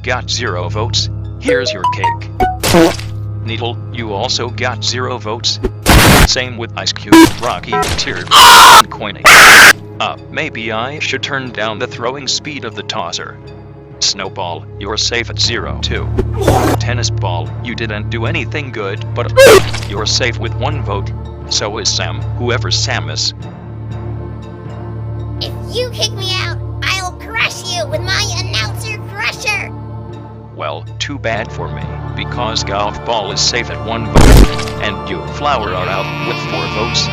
got 0 votes. Here's your cake. Needle, you also got 0 votes. Same with Ice Cube, Rocky, Tear, and Coining. Maybe I should turn down the throwing speed of the tosser. Snowball, you're safe at 0 too. Tennis Ball, you didn't do anything good, but you're safe with 1 vote. So is Sam, whoever Sam is. If you kick me out, I'll crush you with my announcer crusher! Well, too bad for me, because Golf Ball is safe at 1 vote, and you Flower are out with 4 votes.